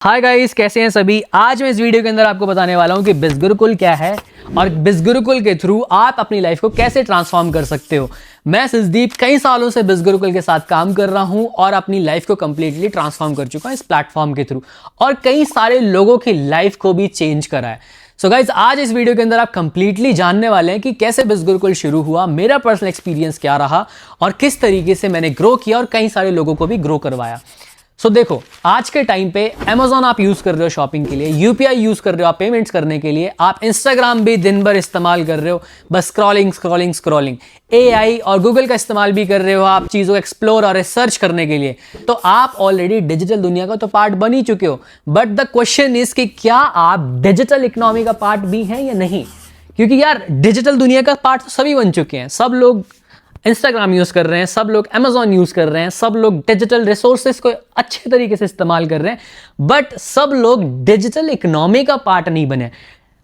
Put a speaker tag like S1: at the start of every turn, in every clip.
S1: Hi guys, कैसे हैं सभी। आज मैं इस वीडियो के अंदर आपको बताने वाला हूं कि बिज़गुरुकुल क्या है और बिज़गुरुकुल के थ्रू आप अपनी लाइफ को कैसे ट्रांसफॉर्म कर सकते हो। मैं सिजदीप कई सालों से बिज़गुरुकुल के साथ काम कर रहा हूं और अपनी लाइफ को कंप्लीटली ट्रांसफॉर्म कर चुका हूं इस प्लेटफॉर्म के थ्रू और कई सारे लोगों की लाइफ को भी चेंज करा है। सो गाइज, आज इस वीडियो के अंदर आप कंप्लीटली जानने वाले हैं कि कैसे बिज़गुरुकुल शुरू हुआ, मेरा पर्सनल एक्सपीरियंस क्या रहा और किस तरीके से मैंने ग्रो किया और कई सारे लोगों को भी ग्रो करवाया। देखो, आज के टाइम पे Amazon आप यूज कर रहे हो शॉपिंग के लिए, UPI यूज कर रहे हो आप पेमेंट्स करने के लिए, आप Instagram भी दिन भर इस्तेमाल कर रहे हो, बस स्क्रॉलिंग स्क्रॉलिंग स्क्रॉलिंग। AI और Google का इस्तेमाल भी कर रहे हो आप चीज़ों को एक्सप्लोर और रिसर्च करने के लिए। तो आप ऑलरेडी डिजिटल दुनिया का तो पार्ट बन ही चुके हो, बट द क्वेश्चन इज कि क्या आप डिजिटल इकोनॉमी का पार्ट भी हैं या नहीं। क्योंकि यार, डिजिटल दुनिया का पार्ट तो सभी बन चुके हैं। सब लोग इंस्टाग्राम यूज कर रहे हैं, सब लोग Amazon यूज कर रहे हैं, सब लोग डिजिटल रिसोर्सेज को अच्छे तरीके से इस्तेमाल कर रहे हैं, बट सब लोग डिजिटल इकोनॉमी का पार्ट नहीं बने।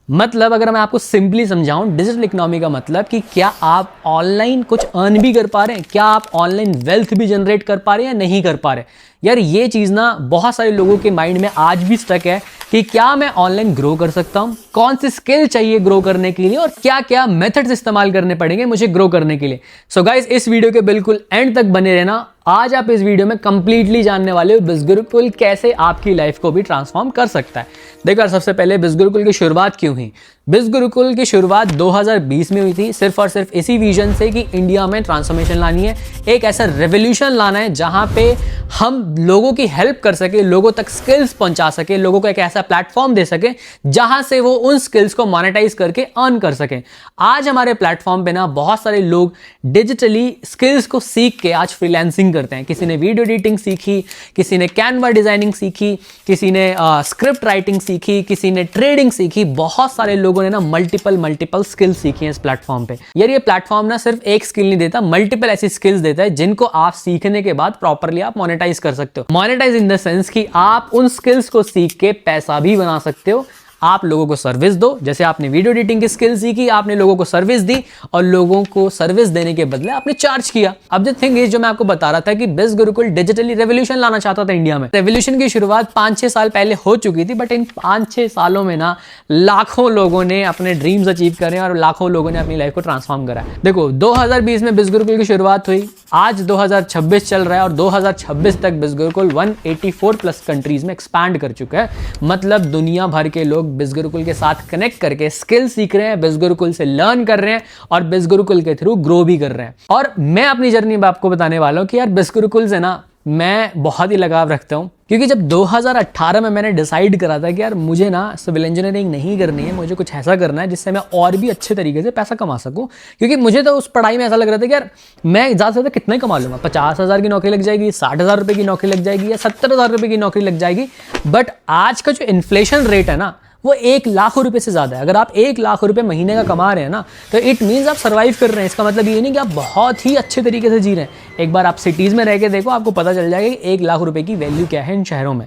S1: मतलब अगर मैं आपको सिंपली समझाऊं, डिजिटल इकोनॉमी का मतलब कि क्या आप ऑनलाइन कुछ अर्न भी कर पा रहे हैं, क्या आप ऑनलाइन वेल्थ भी जनरेट कर पा रहे हैं या नहीं कर पा रहे। यार, ये चीज़ ना बहुत सारे लोगों के माइंड में आज भी स्टक है कि क्या मैं ऑनलाइन ग्रो कर सकता हूं, कौन सी स्किल चाहिए ग्रो करने के लिए और क्या क्या मेथड्स इस्तेमाल करने पड़ेंगे मुझे ग्रो करने के लिए। सो गाइस, इस वीडियो के बिल्कुल एंड तक बने रहना। आज आप इस वीडियो में कंप्लीटली जानने वाले हो बिज़गुरुकुल कैसे आपकी लाइफ को भी ट्रांसफॉर्म कर सकता है। देखो यार, सबसे पहले बिज़गुरुकुल की शुरुआत क्यों हुई। बिज़गुरुकुल की शुरुआत 2020 में हुई थी, सिर्फ और सिर्फ इसी विजन से कि इंडिया में ट्रांसफॉर्मेशन लानी है, एक ऐसा रेवोल्यूशन लाना है जहां पे हम लोगों की हेल्प कर सके, लोगों तक स्किल्स पहुंचा सके, लोगों को एक ऐसा प्लेटफॉर्म दे सके जहां से वो उन स्किल्स को मोनेटाइज करके अर्न कर सके। आज हमारे प्लेटफॉर्म पे ना बहुत सारे लोग डिजिटली स्किल्स को सीख के आज फ्रीलांसिंग करते हैं। किसी ने वीडियो एडिटिंग सीखी, किसी ने कैनवा डिजाइनिंग सीखी, किसी ने स्क्रिप्ट राइटिंग सीखी, किसी ने ट्रेडिंग सीखी। बहुत सारे लोगों ने ना मल्टीपल स्किल्स सीखी हैं इस प्लेटफॉर्म पे। यार, ये प्लेटफॉर्म ना सिर्फ एक स्किल नहीं देता, मल्टीपल ऐसी स्किल्स देता है जिनको आप सीखने के बाद प्रॉपरली आप मोनेटाइज कर सकते हो। मोनेटाइज इन द सेंस कि आप उन स्किल्स को सीख के पैसा भी बना सकते हो। आप लोगों को सर्विस दो, जैसे आपने वीडियो एडिटिंग की स्किल सीखी, आपने लोगों को सर्विस दी और लोगों को सर्विस देने के बदले आपने चार्ज किया। अब द थिंग इज, जो मैं आपको बता रहा था कि बिज़गुरुकुल डिजिटली रेवोल्यूशन लाना चाहता था इंडिया में। रेवोल्यूशन की शुरुआत 5-6 साल पहले हो चुकी थी, बट इन 5-6 सालों में ना लाखों लोगों ने अपने ड्रीम्स अचीव करे और लाखों लोगों ने अपनी लाइफ को ट्रांसफॉर्म करा। देखो, 2020 में बिज़गुरुकुल की शुरुआत हुई, आज 2026 चल रहा है और 2026 तक बिज़गुरुकुल 184 प्लस कंट्रीज में एक्सपैंड कर चुका है। मतलब दुनिया भर के लोग बिज़गुरुकुल के साथ कनेक्ट करके स्किल सीख रहे हैं, बिज़गुरुकुल से लर्न कर रहे हैं और बिज़गुरुकुल के थ्रू ग्रो भी कर रहे हैं। और मैं अपनी जर्नी में आपको बताने वाला हूं कि यार, बिज़गुरुकुल से ना मैं बहुत ही लगाव रखता हूं, क्योंकि जब 2018 में मैंने डिसाइड करा था कि यार मुझे ना सिविल इंजीनियरिंग नहीं करनी है, मुझे कुछ ऐसा करना है जिससे मैं और भी अच्छे तरीके से पैसा कमा सकूं। क्योंकि मुझे तो उस पढ़ाई में ऐसा लग रहा था कि यार मैं ज़्यादा से ज़्यादा कितना ही कमा लूँगा, 50,000 की नौकरी लग जाएगी, 60,000 रुपये की नौकरी लग जाएगी या 70,000 रुपये की नौकरी लग जाएगी। बट आज का जो इन्फ्लेशन रेट है ना, वो 1 लाख रुपए से ज्यादा है। अगर आप 1 लाख रुपए महीने का कमा रहे हैं ना, तो इट मीन्स आप सर्वाइव कर रहे हैं। इसका मतलब ये नहीं कि आप बहुत ही अच्छे तरीके से जी रहे हैं। एक बार आप सिटीज में रह के देखो, आपको पता चल जाएगा कि 1 लाख रुपए की वैल्यू क्या है इन शहरों में।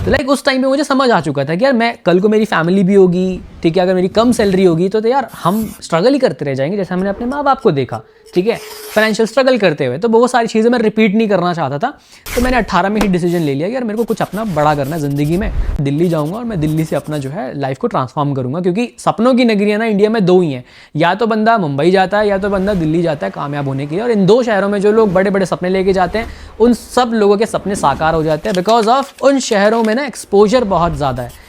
S1: तो लाइक उस टाइम पे मुझे समझ आ चुका था कि यार, मैं कल को मेरी फैमिली भी होगी, ठीक है, अगर मेरी कम सैलरी होगी तो यार हम स्ट्रगल ही करते रह जाएंगे, जैसे हमने अपने माँ बाप को देखा, ठीक है, फाइनेंशियल स्ट्रगल करते हुए। तो वो सारी चीज़ें मैं रिपीट नहीं करना चाहता था। तो मैंने 18 में ही डिसीजन ले लिया कि यार मेरे को कुछ अपना बड़ा करना है ज़िंदगी में। दिल्ली जाऊँगा और मैं दिल्ली से अपना जो है लाइफ को ट्रांसफॉर्म करूँगा, क्योंकि सपनों की नगरियाँ ना इंडिया में 2 ही हैं, या तो बंदा मुंबई जाता है या तो बंदा दिल्ली जाता है कामयाब होने के लिए। और इन 2 शहरों में जो लोग बड़े बड़े सपने लेके जाते हैं, उन सब लोगों के सपने साकार हो जाते हैं, बिकॉज ऑफ उन शहरों में ना एक्सपोजर बहुत ज़्यादा है।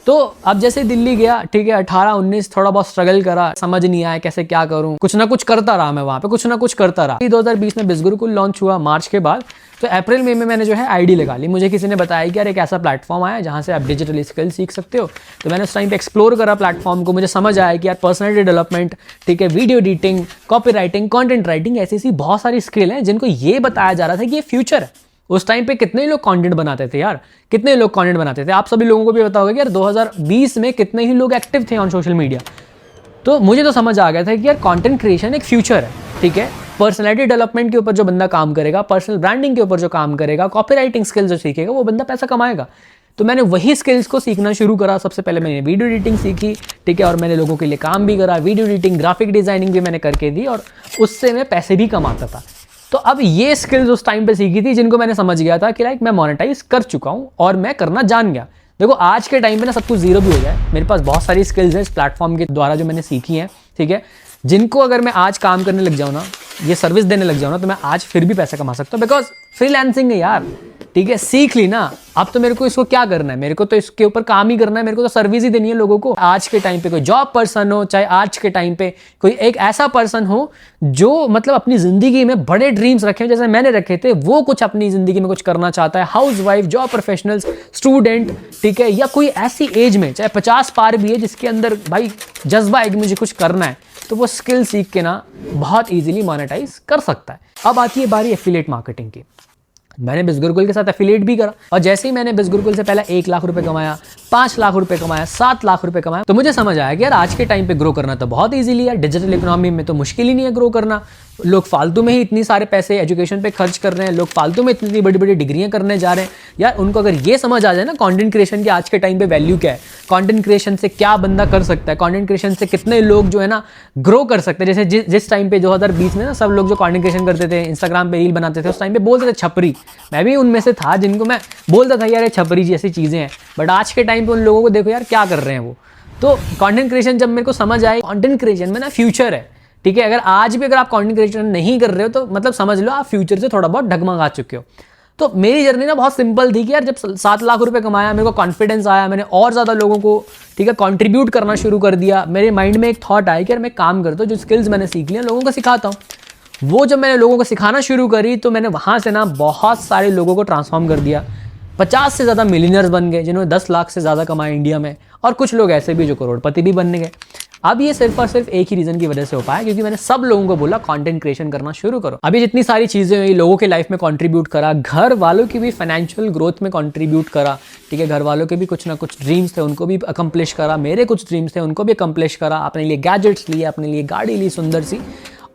S1: तो अब जैसे दिल्ली गया, ठीक है, 18-19 थोड़ा बहुत स्ट्रगल करा, समझ नहीं आया कैसे क्या करूं, कुछ ना कुछ करता रहा, मैं वहां पे कुछ ना कुछ करता रहा। 2020 में बिज़गुरुकुल लॉन्च हुआ मार्च के बाद, तो अप्रैल मई में मैंने जो है आईडी लगा ली। मुझे किसी ने बताया कि यार एक ऐसा प्लेटफॉर्म आया जहां से आप डिजिटल स्किल सीख सकते हो। तो मैंने उस टाइम पे एक्सप्लोर करा प्लेटफॉर्म को, मुझे समझ आया कि यार पर्सनैलिटी डेवलपमेंट, ठीक है, video editing, copy writing, content writing, ऐसी बहुत सारी स्किल हैं जिनको ये बताया जा रहा था कि ये फ्यूचर है। उस टाइम पे कितने लोग कंटेंट बनाते थे यार, कितने लोग कंटेंट बनाते थे। आप सभी लोगों को भी पता होगा कि यार 2020 में कितने ही लोग एक्टिव थे ऑन सोशल मीडिया। तो मुझे तो समझ आ गया था कि यार कंटेंट क्रिएशन एक फ्यूचर है, ठीक है। पर्सनैलिटी डेवलपमेंट के ऊपर जो बंदा काम करेगा, पर्सनल ब्रांडिंग के ऊपर जो काम करेगा, कॉपी राइटिंग स्किल्स जो सीखेगा, वो बंदा पैसा कमाएगा। तो मैंने वही स्किल्स को सीखना शुरू करा। सबसे पहले मैंने वीडियो एडिटिंग सीखी, ठीक है, और मैंने लोगों के लिए काम भी करा। वीडियो एडिटिंग, ग्राफिक डिजाइनिंग भी मैंने करके दी और उससे मैं पैसे भी कमाता था। तो अब ये स्किल्स उस टाइम पे सीखी थी जिनको मैंने समझ गया था कि लाइक मैं मोनेटाइज कर चुका हूँ और मैं करना जान गया। देखो आज के टाइम पे ना सब कुछ जीरो भी हो जाए, मेरे पास बहुत सारी स्किल्स हैं इस प्लेटफॉर्म के द्वारा जो मैंने सीखी हैं, ठीक है, जिनको अगर मैं आज काम करने लग जाऊँ ना, ये सर्विस देने लग जाऊँ ना, तो मैं आज फिर भी पैसा कमा सकता हूँ, बिकॉज फ्रीलांसिंग है यार, ठीक है, सीख ली ना। अब तो मेरे को इसको क्या करना है, मेरे को तो इसके ऊपर काम ही करना है, मेरे को तो सर्विस ही देनी है लोगों को। आज के टाइम पे कोई जॉब पर्सन हो, चाहे आज के टाइम पे कोई एक ऐसा पर्सन हो जो मतलब अपनी जिंदगी में बड़े ड्रीम्स रखे जैसे मैंने रखे थे, वो कुछ अपनी जिंदगी में कुछ करना चाहता है, house wife, job professionals, student, ठीक है, या कोई ऐसी एज में चाहे 50 पार भी है जिसके अंदर भाई जज्बा है कि मुझे कुछ करना है, तो वो स्किल सीख के ना बहुत इजीली मोनेटाइज कर सकता है। अब आती है बारी एफिलिएट मार्केटिंग की। मैंने बिज़गुरुकुल के साथ एफिलिएट भी करा, और जैसे ही मैंने बिज़गुरुकुल से पहले 1 लाख रुपए कमाया, 5 लाख रुपए कमाया, 7 लाख रुपए कमाया, तो मुझे समझ आया कि यार आज के टाइम पे ग्रो करना तो बहुत इजीली है, डिजिटल इकोनॉमी में तो मुश्किल ही नहीं है ग्रो करना। लोग फालतू में ही इतनी सारे पैसे एजुकेशन पे खर्च कर रहे हैं, लोग फालतू में इतनी बड़ी बड़ी डिग्रियां करने जा रहे हैं। यार उनको अगर ये समझ आ जाए ना कंटेंट क्रिएशन की आज के टाइम पे वैल्यू क्या है, कंटेंट क्रिएशन से क्या बंदा कर सकता है, कंटेंट क्रिएशन से कितने लोग जो है ना ग्रो कर सकते हैं। जैसे जिस टाइम पे 2020 में ना सब लोग जो कंटेंट क्रिएशन करते थे, इंस्टाग्राम पे रील बनाते थे, उस टाइम पे बोलते थे छपरी, मैं भी उनमें से था जिनको मैं बोलता था यार ये छपरी जैसी चीज़ें हैं। बट आज के टाइम पे उन लोगों को देखो यार क्या कर रहे हैं वो। तो कंटेंट क्रिएशन जब मेरे को समझ आए, कंटेंट क्रिएशन में ना फ्यूचर है, ठीक है। अगर आज भी अगर आप कंटेंट क्रिएशन नहीं कर रहे हो तो मतलब समझ लो आप फ्यूचर से थोड़ा बहुत डगमगा चुके हो। तो मेरी जर्नी ना बहुत सिंपल थी कि यार जब 7 लाख रुपए कमाया, मेरे को कॉन्फिडेंस आया, मैंने और ज़्यादा लोगों को, ठीक है, कंट्रीब्यूट करना शुरू कर दिया। मेरे माइंड में एक थॉट आया कि यार मैं काम करता हूँ, जो स्किल्स मैंने सीख लिया लोगों को सिखाता हूँ। वो जब मैंने लोगों को सिखाना शुरू करी तो मैंने वहाँ से ना बहुत सारे लोगों को ट्रांसफॉर्म कर दिया। 50 से ज़्यादा मिलियनर्स बन गए जिन्होंने 10 लाख से ज़्यादा कमाए इंडिया में, और कुछ लोग ऐसे भी जो करोड़पति भी बनने गए। अब ये सिर्फ और सिर्फ एक ही रीजन की वजह से हो पाया, क्योंकि मैंने सब लोगों को बोला कंटेंट क्रिएशन करना शुरू करो। अभी जितनी सारी चीज़ें हुई, लोगों के लाइफ में कंट्रीब्यूट करा, घर वालों की भी फाइनेंशियल ग्रोथ में कंट्रीब्यूट करा, ठीक है, घर वालों के भी कुछ ना कुछ ड्रीम्स थे उनको भी अकम्प्लिश करा, मेरे कुछ ड्रीम्स थे उनको भी अकम्प्लिश करा, अपने लिए गैजेट्स लिए, अपने लिए गाड़ी ली सुंदर सी।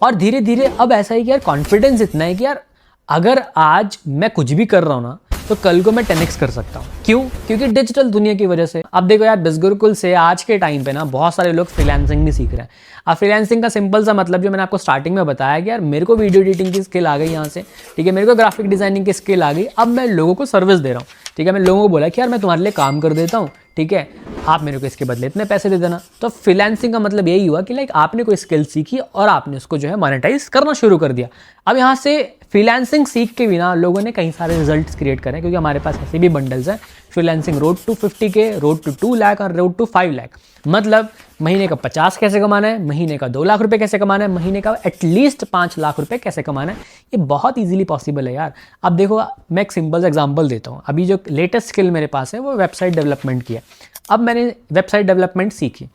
S1: और धीरे धीरे अब ऐसा है कि यार कॉन्फिडेंस इतना है कि यार अगर आज मैं कुछ भी कर रहा हूँ ना तो कल को मैं 10x कर सकता हूँ। क्यों? क्योंकि डिजिटल दुनिया की वजह से। अब देखो यार बिज़गुरुकुल से आज के टाइम पे ना बहुत सारे लोग फ्रीलांसिंग भी सीख रहे हैं। अब फ्रीलांसिंग का सिंपल सा मतलब जो मैंने आपको स्टार्टिंग में बताया कि यार मेरे को वीडियो एडिटिंग की स्किल आ गई यहाँ से, ठीक है, मेरे को ग्राफिक डिजाइनिंग की स्किल आ गई, अब मैं लोगों को सर्विस दे रहा हूँ, ठीक है, मैं लोगों को बोला कि यार मैं तुम्हारे लिए काम कर देता हूँ, ठीक है, आप मेरे को इसके बदले इतने पैसे दे देना। तो फ्रीलांसिंग का मतलब यही हुआ कि लाइक आपने कोई स्किल सीखी और आपने उसको जो है मोनेटाइज करना शुरू कर दिया। अब यहाँ से फ्रीलांसिंग सीख के भी ना लोगों ने कई सारे रिजल्ट्स क्रिएट करे, क्योंकि हमारे पास ऐसे भी बंडल्स हैं, freelancing road to 50K, road to 2 lakh और रोड टू 5 लाख। मतलब महीने का 50 कैसे कमाना है, महीने का 2 लाख रुपए कैसे कमाना है, महीने का एटलीस्ट 5 लाख रुपए कैसे कमाना है, ये बहुत इजीली पॉसिबल है यार। अब देखो मैं एक सिंपल सा एग्जांपल देता हूँ। अभी जो लेटेस्ट स्किल मेरे पास है वो वेबसाइट डेवलपमेंट की है। अब मैंने वेबसाइट डेवलपमेंट सीखी।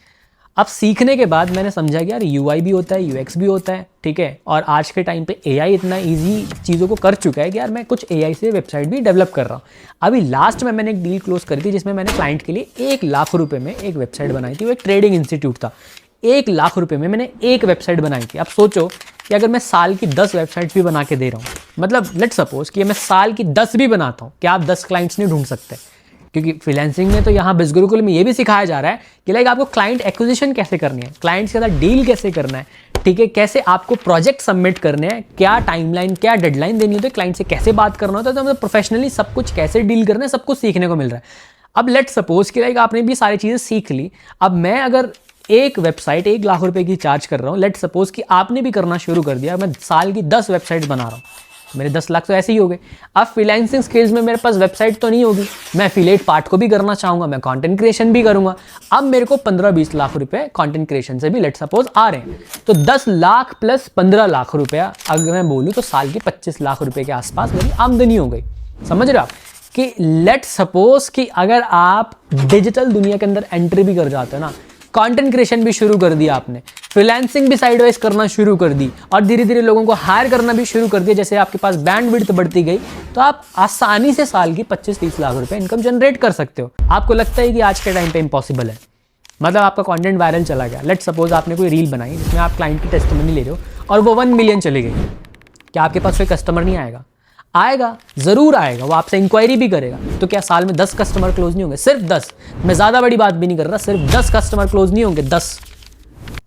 S1: अब सीखने के बाद मैंने समझा कि यार UI भी होता है, UX भी होता है, ठीक है, और आज के टाइम पे AI इतना इजी चीज़ों को कर चुका है कि यार मैं कुछ AI से वेबसाइट भी डेवलप कर रहा हूँ। अभी लास्ट में मैंने एक डील क्लोज करी थी जिसमें मैंने क्लाइंट के लिए 1 लाख रुपए में एक वेबसाइट बनाई थी। वो एक ट्रेडिंग इंस्टीट्यूट था। 1 लाख रुपए में मैंने एक वेबसाइट बनाई थी। अब सोचो कि अगर मैं साल की 10 वेबसाइट भी बना के दे रहा हूँ, मतलब लेट्स सपोज कि मैं साल की 10 भी बनाता हूँ, क्या आप 10 क्लाइंट्स नहीं ढूंढ सकते? क्योंकि फ्रीलांसिंग में तो यहाँ बिज़गुरुकुल में ये भी सिखाया जा रहा है कि लाइक आपको क्लाइंट एक्विजिशन कैसे करनी है, क्लाइंट के साथ डील कैसे करना है, ठीक है, कैसे आपको प्रोजेक्ट सबमिट करने हैं, क्या टाइमलाइन, क्या डेडलाइन देनी होती है, क्लाइंट से कैसे बात करना होता है, तो मतलब प्रोफेशनली सब कुछ कैसे डील करना है, सब कुछ सीखने को मिल रहा है। अब लेट सपोज कि लाइक आपने भी सारी चीज़ें सीख ली। अब मैं अगर एक वेबसाइट 1 लाख रुपए की चार्ज कर रहा हूँ, लेट सपोज कि आपने भी करना शुरू कर दिया, मैं साल की 10 वेबसाइट बना रहा हूँ, मेरे 10 लाख तो ऐसे ही हो गए। अब फ्रीलांसिंग स्किल्स में मेरे पास वेबसाइट तो नहीं होगी, मैं एफिलिएट पार्ट को भी करना चाहूँगा, मैं कंटेंट क्रिएशन भी करूँगा। अब मेरे को 15-20 लाख रुपए कंटेंट क्रिएशन से भी लेट सपोज आ रहे हैं, तो 10 लाख प्लस 15 लाख रुपया अगर मैं बोलूँ तो साल की 25 लाख रुपए के आसपास मेरी आमदनी हो गई। समझ रहे हो आप कि लेट सपोज कि अगर आप डिजिटल दुनिया के अंदर एंट्री भी कर जाते हो ना, कंटेंट क्रिएशन भी शुरू कर दिया आपने, फ्रीलांसिंग भी साइड वाइज करना शुरू कर दी और धीरे धीरे लोगों को हायर करना भी शुरू कर दिया, जैसे आपके पास बैंडविड्थ बढ़ती गई, तो आप आसानी से साल की 25-30 लाख रुपए इनकम जनरेट कर सकते हो। आपको लगता है कि आज के टाइम पे इम्पॉसिबल है, मतलब आपका कंटेंट वायरल चला गया, लेट सपोज आपने कोई रील बनाई जिसमें आप क्लाइंट की टेस्टिमनी ले रहे हो और वो 1 मिलियन चली गई, क्या आपके पास कोई कस्टमर नहीं आएगा? आएगा, जरूर आएगा, वो आपसे इंक्वायरी भी करेगा। तो क्या साल में 10 कस्टमर क्लोज नहीं होंगे? सिर्फ 10, मैं ज़्यादा बड़ी बात भी नहीं कर रहा, सिर्फ 10 कस्टमर क्लोज नहीं होंगे, 10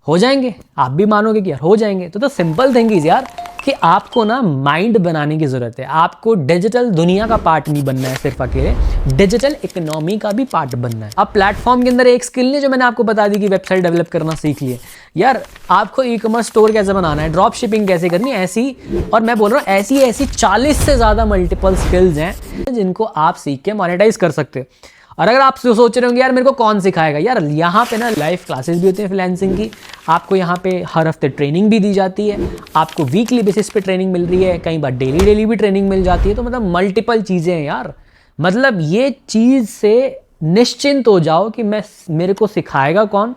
S1: हो जाएंगे। आप भी मानोगे कि यार हो जाएंगे। तो सिंपल थिंग इज यार कि आपको ना माइंड बनाने की ज़रूरत है। आपको डिजिटल दुनिया का पार्ट नहीं बनना है सिर्फ अकेले, डिजिटल इकोनॉमी का भी पार्ट बनना है। अब प्लेटफॉर्म के अंदर एक स्किल नहीं जो मैंने आपको बता दी कि वेबसाइट डेवलप करना सीख लिए यार, आपको ई कॉमर्स स्टोर कैसे बनाना है, ड्रॉप शिपिंग कैसे करनी है, ऐसी, और मैं बोल रहा हूँ ऐसी 40 से ज़्यादा मल्टीपल स्किल्स हैं जिनको आप सीख के मोनेटाइज कर सकते हो। और अगर आप सोच रहे होंगे यार मेरे को कौन सिखाएगा, यार यहाँ पे ना लाइव क्लासेस भी होती हैं फ्रीलांसिंग की, आपको यहाँ पे हर हफ्ते ट्रेनिंग भी दी जाती है, आपको वीकली बेसिस पे ट्रेनिंग मिल रही है, कई बार डेली भी ट्रेनिंग मिल जाती है। तो मतलब मल्टीपल चीज़ें हैं यार, मतलब ये चीज़ से निश्चिंत हो जाओ कि मेरे को सिखाएगा कौन,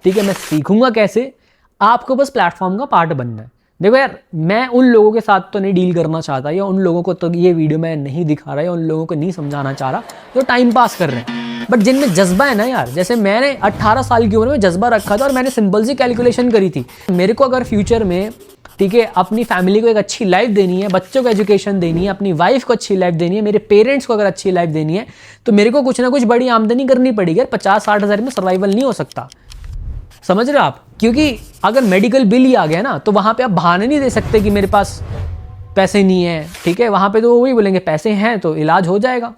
S1: ठीक है, मैं सीखूंगा कैसे, आपको बस प्लेटफॉर्म का पार्ट बनना है। देखो यार, मैं उन लोगों के साथ तो नहीं डील करना चाहता, या उन लोगों को तो ये वीडियो मैं नहीं दिखा रहा, या उन लोगों को नहीं समझाना चाह रहा जो टाइम पास कर रहे हैं, बट जिनमें जज्बा है ना यार। जैसे मैंने 18 साल की उम्र में जज्बा रखा था और मैंने सिंपल सी कैलकुलेशन करी थी, मेरे को अगर फ्यूचर में, ठीक है, अपनी फैमिली को एक अच्छी लाइफ देनी है, बच्चों को एजुकेशन देनी है, अपनी वाइफ को अच्छी लाइफ देनी है, मेरे पेरेंट्स को अगर अच्छी लाइफ देनी है, तो मेरे को कुछ ना कुछ बड़ी आमदनी करनी पड़ेगी यार। 50-60 हज़ार में सर्वाइवल नहीं हो सकता, समझ रहे हो आप? क्योंकि अगर मेडिकल बिल ही आ गया ना, तो वहाँ पे आप बहाने नहीं दे सकते कि मेरे पास पैसे नहीं है, ठीक है, वहाँ पे तो वही बोलेंगे पैसे हैं तो इलाज हो जाएगा।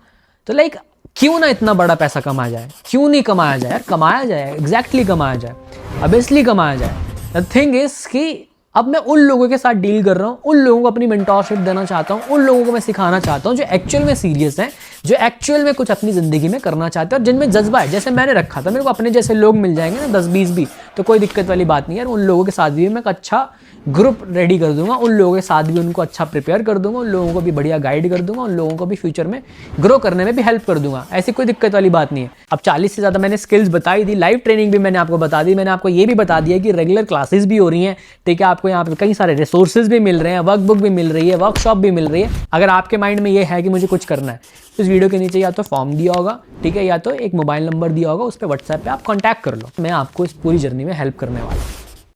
S1: तो लाइक क्यों ना इतना बड़ा पैसा कमाया जाए, क्यों नहीं कमाया जाए यार, कमाया जाए, एग्जैक्टली कमाया जाए, अब इसलिए कमाया जाए। द थिंग इज कि अब मैं उन लोगों के साथ डील कर रहा हूँ, उन लोगों को अपनी मेंटोरशिप देना चाहता हूँ, उन लोगों को मैं सिखाना चाहता हूँ जो एक्चुअल में सीरियस हैं, जो एक्चुअल में कुछ अपनी ज़िंदगी में करना चाहते हैं और जिनमें जज्बा है। जैसे मैंने रखा था, मेरे को अपने जैसे लोग मिल जाएंगे ना 10-20 भी, तो कोई दिक्कत वाली बात नहीं यार। उन लोगों के साथ भी मैं एक अच्छा ग्रुप रेडी कर दूंगा, उन लोगों के साथ भी उनको अच्छा प्रिपेयर कर दूंगा, उन लोगों को भी बढ़िया गाइड कर दूंगा, उन लोगों को भी फ्यूचर में ग्रो करने में भी हेल्प कर दूंगा। ऐसी कोई दिक्कत वाली बात नहीं है। अब 40 से ज़्यादा मैंने स्किल्स बताई दी, लाइव ट्रेनिंग भी मैंने आपको बता दी, मैंने आपको ये भी बता दिया कि रेगुलर क्लासेस भी हो रही हैं, ठीक है, आपको यहाँ पे कई सारे रिसोर्सेज भी मिल रहे हैं, वर्कबुक भी मिल रही है, वर्कशॉप भी मिल रही है। अगर आपके माइंड में ये है कि मुझे कुछ करना है, तो इस वीडियो के नीचे या तो फॉर्म दिया होगा, ठीक है, या तो एक मोबाइल नंबर दिया होगा, उस पर व्हाट्सएप पे आप कॉन्टैक्ट कर लो, मैं आपको इस पूरी जर्नी में हेल्प करने वाला हूँ।